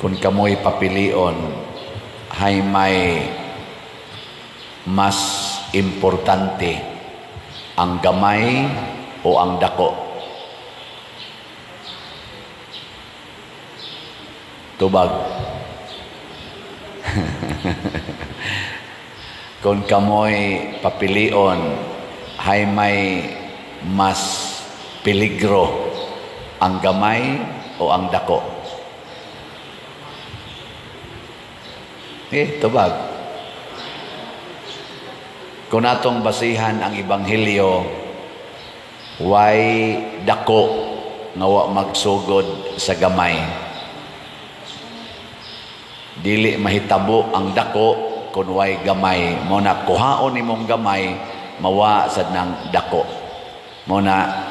Kung kamoy papilion, hay may mas importante, ang gamay o ang dako? Tubag. Kung kamoy papilion, hay may mas peligro, ang gamay o ang dako? Tubag. Kung atong basihan ang Ebanghelyo, way dako nga wa magsugod sa gamay. Dili mahitabo ang dako kung way gamay. Muna kuhaon nimong gamay, mawa sad ng dako. Muna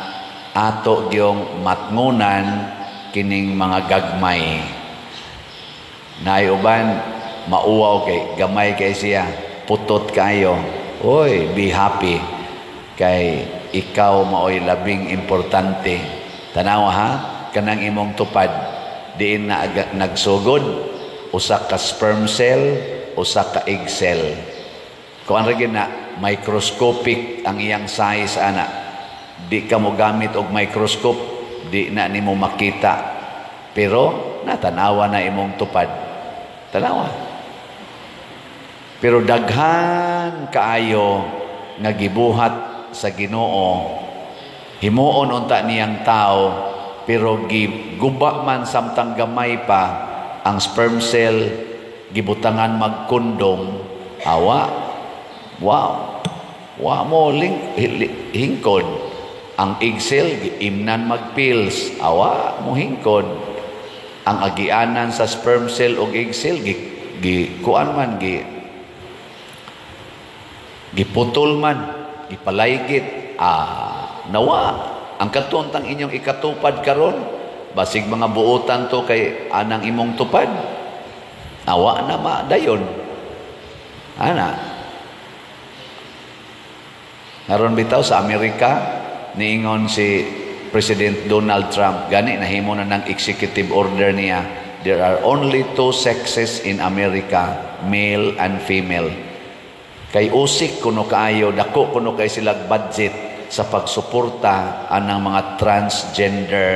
ato gyung matngunan kining mga gagmay. Nayuban mauwaw kay gamay kay siya, putot kayo. Oy, be happy kay ikaw maoy labing importante. Tanawa ha, kanang imong tupad diin na nagsugod, usa ka sperm cell, usa ka egg cell. Kung ano rin na microscopic ang iyang size ana, di ka mo gamit og microscope, di na nimo makita, pero natanawa na imong tupad. Tanawa. Pero daghan kaayo nga gibuhat sa Ginoo, himuon unta niyang tao, pero giguba man samtang gamay pa ang sperm cell, gibutangan magkondom, awa, wow, mo hingkod. Ang egg cell giimnan magpills, awa mo hingkod. Ang agianan sa sperm cell o egg cell kuan man giputol man, gipalaygit, nawa ang katuntang inyong ikatupad karon, basig mga buotan to kay anang imong tupad, awa na dayon. Ana naron bitaw sa Amerika, niingon si President Donald Trump, gani nahimo na ng executive order niya, there are only two sexes in America, male and female. Kay usik kuno kaayo, dako kuno kay silang budget sa pagsuporta anang mga transgender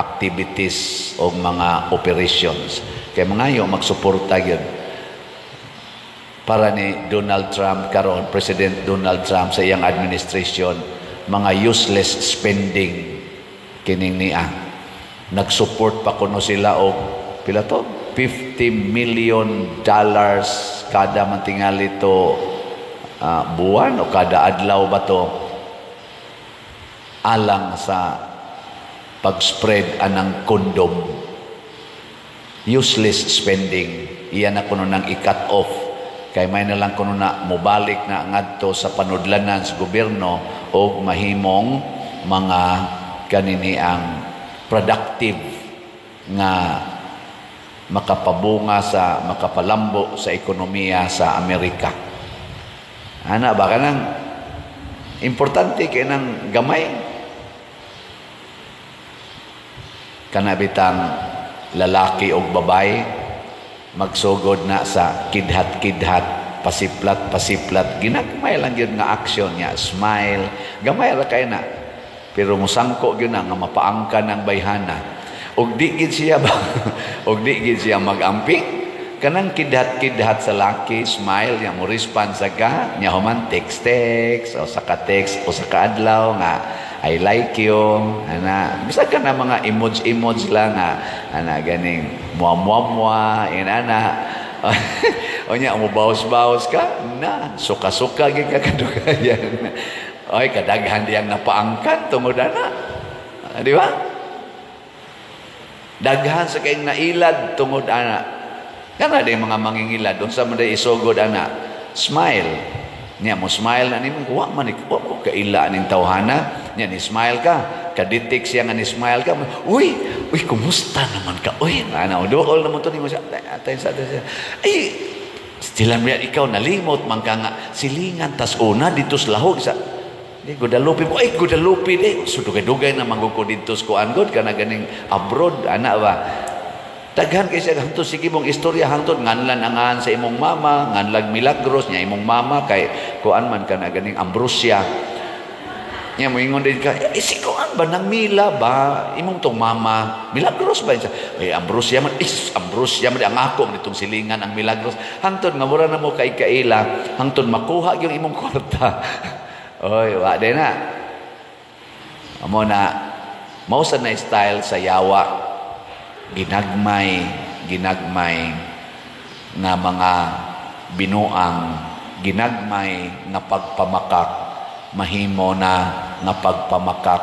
activities o mga operations. Kay mga magsuporta gyud para ni Donald Trump karon, President Donald Trump sa iyang administration, mga useless spending kining niya. Nagsupport pa kuno sila og pila to $50 million kada mantingali to buwan o kada adlaw ba to, alang sa pag-spread anang kondom. Useless spending. Iyan na kuno nang i-cut off. Kay may na lang kuno na mubalik na ngadto sa panudlanan sa gobyerno o mahimong mga kanini ang productive nga makapalambo sa ekonomiya sa Amerika. Ana ba kanang importante kay nang gamay kana bitang lalaki o babae magsugod na sa kidhat-kidhat, pasiplat, ginagmay lang yun nga action niya, smile, gamay ra kay na, pero musangko yun na nga mapaangka ng bayhana, og di gid siya magamping, kanang kidhat-kidhat sa laki, smile, niya mo respond sa ka, niya human text, o sa ka-text, o sa ka-adlaw nga, I like you, ana, bisa ka na mga emoji lang, ana, ganing, muwa, ana, o niya, umubawas-bawas ka, na, suka-suka, gigakadugayan, oy, kadaghan diyang napaangkan, tungod ana, di ba? Daghan sa kayong nailad, tungod ana, kana day mga mangingilad, doon sa mga isugod ana, smile, niya mo smile na ni mo, wa man ko kaila ning tawhana, niya ni smile ka, kaditik siya nga ni smile ka, uy, kumusta naman ka, uy, ana, dool naman to ni mo siya, atay sa, ay, stilan mo yan, ikaw nalimot, man ka nga, silingan, tas una, dito sa lahog, sa, Guadalupe mo, Guadalupe, sudugay-dugay na manggugod dito sa kuan god, ka na ganing abroad, ana ba, Daghan kay siya hangtod sige mong istorya hangtod nganlan angan sa imong mama, nganlag milagros niya imong mama kay kuan man kana ganing Ambrosia. Nya moingon din ka, si kuan ba nang Mila ba imong tong mama? Milagros ba siya? Ambrosia man, Ambrosia man ang ako nitong silingan ang milagros. Hangtod nga mura na mo kay kaila, hangtod makuha yung imong kwarta. Oy, wa din na. Amo na mao sa na style sa yawa. Ginagmay nga mga binuang, ginagmay nga pagpamakak, mahimo na nga pagpamakak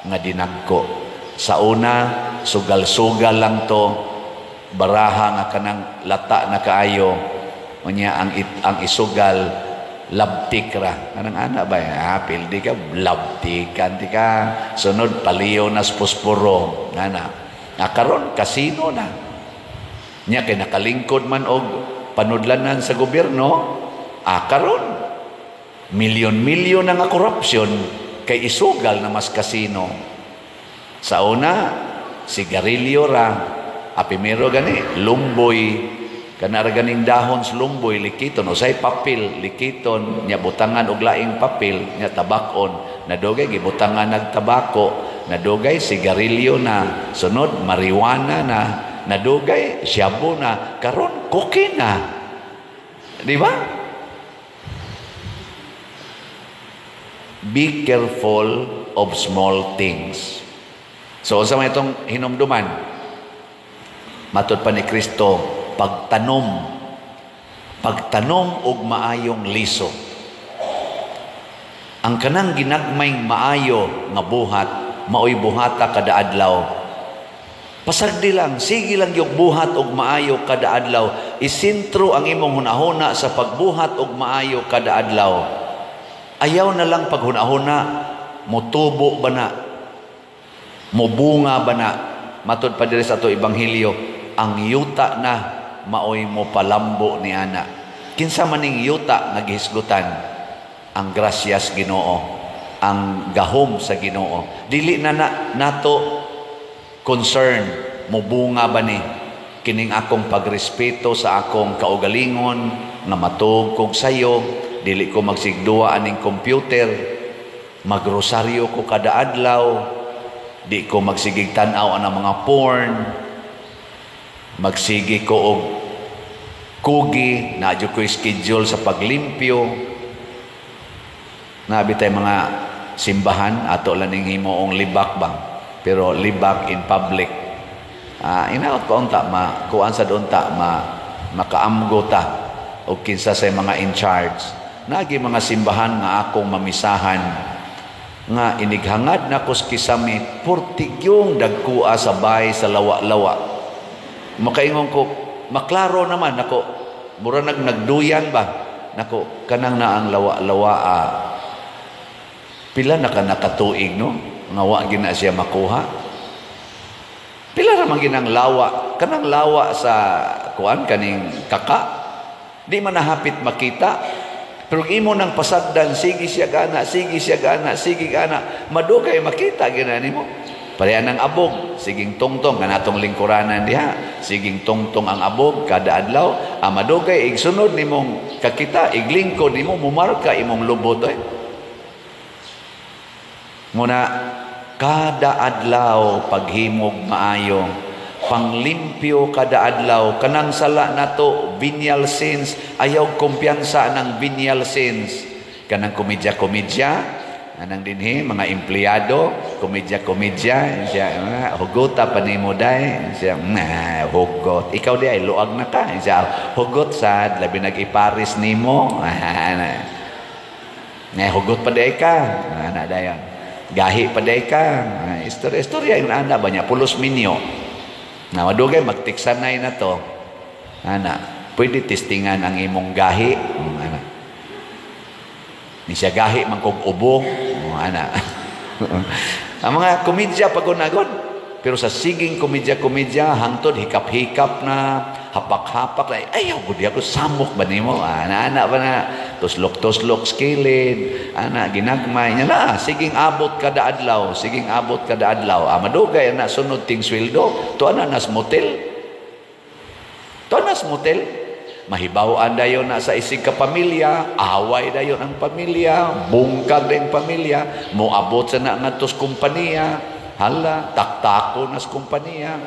nga dinagko. Sa una, sugal-sugal lang to, baraha nga kanang lata na kaayo, unya ang isugal, labtik ra. Kanang ana ba? Pildi ka, labtikan di ka. Sunod, paliyo na posporo. Nana. Karon kasino na. Nya kay nakalingkod man og panudlanan sa gobyerno, karon milyon-milyon na nga korupsyon kay isugal na mas kasino. Sa una, sigarilyo ra, primero gani lumboy, kanara ganing dahon sa lumboy likiton usay papel likiton nya butangan og laing papel nya tabakon, nadugay gibutangan nag tabako, nadugay sigarilyo na, sunod marijuana na, nadugay shabu na, karon cocaine na. Di ba? Be careful of small things. So sa mga itong hinumduman, matod pa ni Kristo, pagtanom og maayong liso. Ang kanang ginagmayng maayo nga buhat, maoy buhata kada adlaw. Pasagdi lang, sige lang yung buhat og maayo kada adlaw. Isintro ang imong hunahuna sa pagbuhat og maayo kada adlaw. Ayaw na lang paghunahuna, motubo ba na? Mobunga ba na? Matod pa diri sa ato ebanghelyo, ang yuta na maoy mo palambo ni ana. Kinsa maning yuta nga gihisgutan? Ang grasyas Ginoo, ang gahom sa Ginoo. Dili na nato concern mobunga ba ni kining akong pagrespeto sa akong kaugalingon nga matug kog sayo, dili ko magsigduwa aning computer, magrosaryo ko kada adlaw, di ko magsigig tan-aw ang mga porn, magsigi ko og kugi, nadyo ko schedule sa paglimpyo. Nabi tay mga simbahan ato lang ning himoong libak ba, pero libak in public. Inaot ko unta kuan sa unta makaamgo ta og kinsa say mga in charge. Nagi mga simbahan nga akong mamisahan nga inighangad na kus kisami portigyong dagkua sa bahay sa lawa-lawa. Makaingon ko, maklaro naman nako, mura nagduyan ba? Nako, kanang na ang lawa-lawa pila na ka nakatuig no? Nga wa gina siya makuha. Pila naman ginang lawa, kanang lawa sa kuan kaning kaka. Di man nahapit makita. Pero imo nang pasagdan, sige siya gana, madugay makita ginani mo. Pareha ng abog, siging tungtong, kanatong lingkuranan diha, siging tungtong ang abog, kada adlaw, madugay, igsunod ni mong kakita, iglingkod ni mo, mumarka imong lubot. Muna, kada adlaw, paghimog maayo, panglimpyo kada adlaw, kanang sala nato venial sins, ayaw kumpiyansa ng venial sins. Kanang komedya-komedya, anang dinhi mga empleyado, komedya-komedya, siya hugot pa nimo day, siya hugot. Ikaw di ay luag na ka, siya hugot sad labi nag-iparis nimo. Hugot pa day ka, ana dayon. Gahi pa day ka. Istorya yung ana ba niya pulos minyo. Na madugay magtiksanay na to. Ana, pwede testingan ang imong gahi. Ana. Ni siya gahi man kog ubo. Ana. Ang mga komedya pagunagod. Pero sa siging komedya-komedya, hangtod hikap-hikap na, hapak-hapak na, ayaw gudi ako, samok ba nimo? Ana ba na, tuslok-tuslok skilid, ana, ginagmay niya na, siging abot kada adlaw, madugay na, sunod ting sweldo, to ana nas motel, Tonas motel. Mahibawaan dayon na sa isig ka pamilya, away dayon ang pamilya, bungkag din pamilya, moabot sa naangatos kumpanya, hala, taktako nas kumpanya.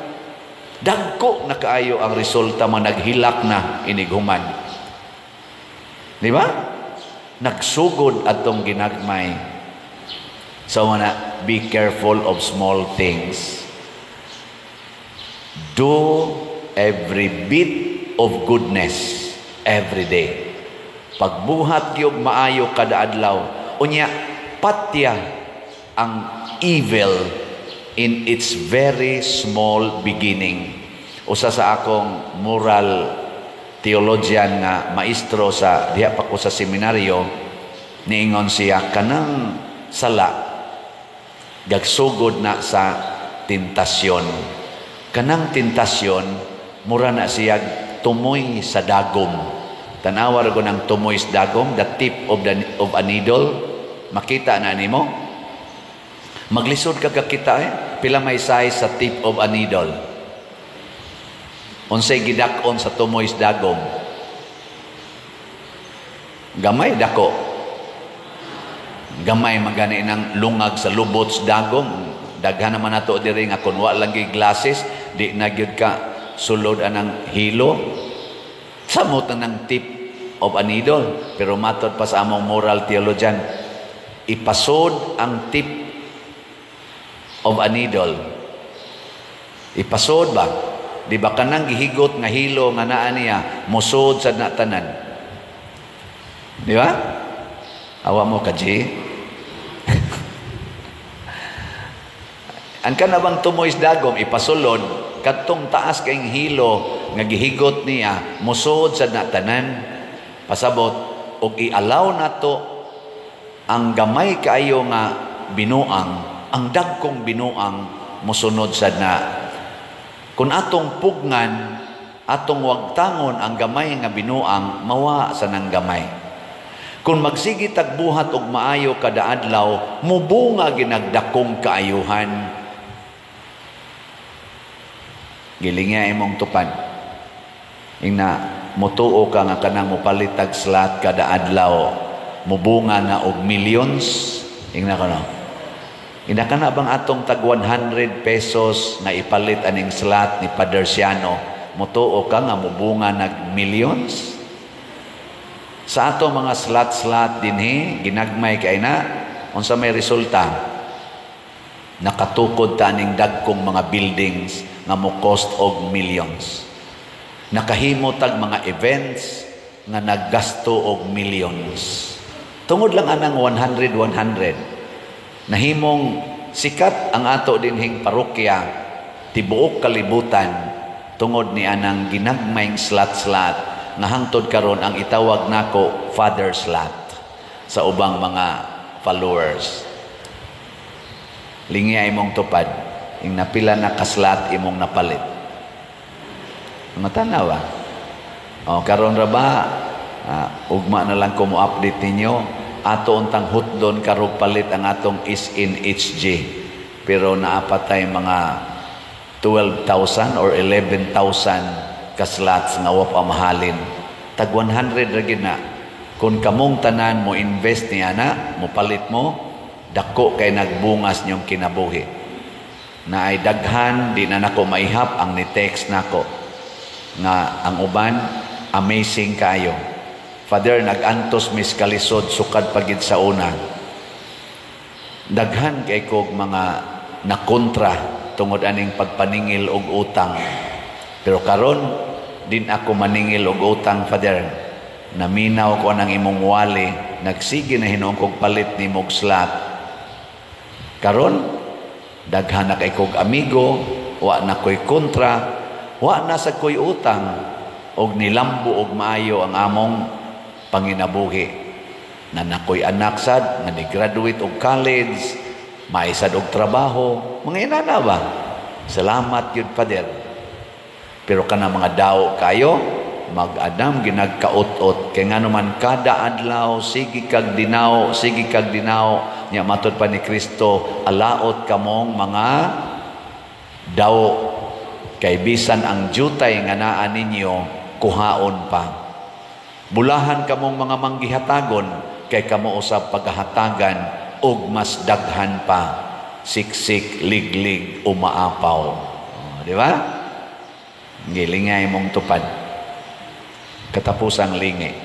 Dagko na kaayo ang resulta man naghilak na inighuman. Di ba? Nagsugod atong ginagmay. So mana, be careful of small things. Do every bit of goodness every day. Pagbuhat gyud maayo kada adlaw, unya patya ang evil in its very small beginning. Usa sa akong moral theologian nga maestro sa diha pa ko sa seminaryo, niingon siya kanang sala gagsugod na sa tentasyon. Kanang tentasyon mura na siya tumoy sa dagom. Tanawar ko ng tumoy sa dagom, the tip of a needle. Makita na nimo. Maglisod ka kakita pila may size sa tip of a needle. Unsay gidakon sa tumoy sa dagom? Gamay dako. Gamay magani ng lungag sa lubot sa dagom. Daghan naman nato diri nga kun wa lang glasses, di na gyud ka sulod anang hilo. Samot ng tip of a needle. Pero matod pa sa among moral theologian, ipasod ang tip of a needle. Ipasod ba? Di ba kanang gihigot nga hilo nga naa niya musod sa natanan? Di ba? Awa mo ka, G? Ang kanabang tumoy sa dagom, ipasulod, katong taas kayong hilo nga gihigot niya musod sa natanan, pasabot og i-allow nato ang gamay kaayo nga binuang, ang dagkong binuang mosunod sad na. Kung atong pugngan, atong wagtangon ang gamay nga binuang, mawa sa nang gamay. Kung magsigi tagbuhat og maayo kada adlaw, mubunga ginagdakong kaayuhan. Gilinga imong tupad. Ingna motuo ka nga kanang mopalitag slot kada adlaw, mubunga na og millions. Ingna kano. Ingna kana bang atong tag 100 pesos na ipalit aning slot ni Padre Siano, motuo ka nga mubunga nag millions? Sa ato mga slot dinhi ginagmay kay na unsa may resulta? Nakatukod ta ning dagkong mga buildings nga mo cost og millions. Nakahimo tag mga events nga naggasto og millions. Tungod lang anang 100. Nahimong sikat ang ato dinhing parokya tibuok kalibutan tungod ni anang ginagmayng slot nga hangtod karon ang itawag nako Father Slot sa ubang mga followers. Lingi imong tupad, ing napila na kaslat imong napalit. Matanawa. O karon ra ba ugma na lang ko mo update ninyo, ato untang hutdon karog palit ang atong is in HG. Pero naapatay mga 12,000 or 11,000 kaslots nga wa pa mahalin. Tag 100 ra gid na. Kung kamong tanan mo invest niya na, mo palit mo, dako kay nagbungas niyong kinabuhi. Na ay daghan, di na nako maihap ang ni-text nako. Nga ang uban, amazing kayo. Father, nag-antos mis kalisod, sukad pagid sa una. Daghan kay kog mga nakontra tungod aning pagpaningil og utang. Pero karon din ako maningil og utang, Father. Naminaw ko nang imong wali, nagsige na hinuong kog palit ni mog slot. Karon daghan na kay kog amigo, wa na koy kontra, wa na sa koy utang, og nilambo og maayo ang among panginabuhi. Na nakoy anak sad nga ni-graduate og college, maisad og trabaho, mga inana ba? Salamat yun, Father. Pero kana mga daw kayo, mag-adam ginagkaot-ot kay nga naman kada adlaw sige kag dinaw nya matud pa ni Kristo, alaot kamong mga daw Kay bisan ang jutay nga naa ninyo, kuhaon pa. Bulahan kamong mga manggihatagon, kay kamo usab paghahatagan, ug mas daghan pa, siksik, liglig, umaapaw. Di ba? Gilingay mong tupad. Katapusang lingi.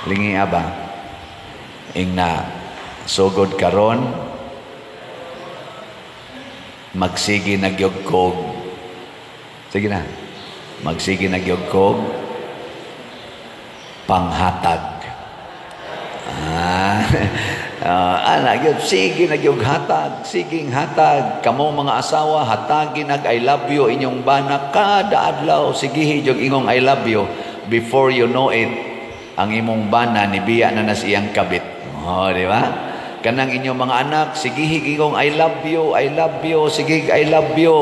Lingi aba? Ingna, sugod karon, magsigi nagyugkog. Sige na. Magsigi nagyugkog, panghatag. Anak yun, sige nagyughatag, siging hatag. Kamo mga asawa, hatagin nag I love you inyong bana kada adlaw. Sige jog ingong I love you. Before you know it, ang imong bana nibiya na siyang kabit. Di ba? Kanang inyong mga anak, sige ingong I love you, sige I love you.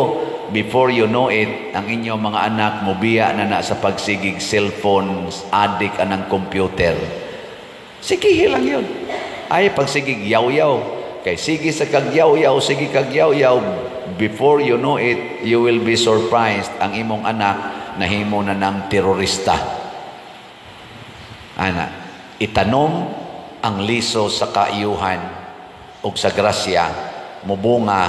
Before you know it, ang inyong mga anak mubiya na sa pagsigig cellphone, addict anang computer. Sige lang yun. Ay pagsigig yaw-yaw. Kay sige sa kagyaw-yaw, sige kagyaw-yaw. Before you know it, you will be surprised. Ang imong anak nahimo na ng terorista. Ana, itanom ang liso sa kaayuhan o sa grasya, mubunga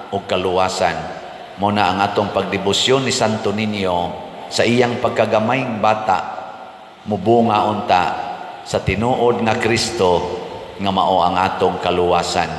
o kaluwasan. Muna ang atong pagdebosyon ni Santo Niño sa iyang pagkagamay bata, mubunga unta sa tinuod nga Kristo nga mao ang atong kaluwasan.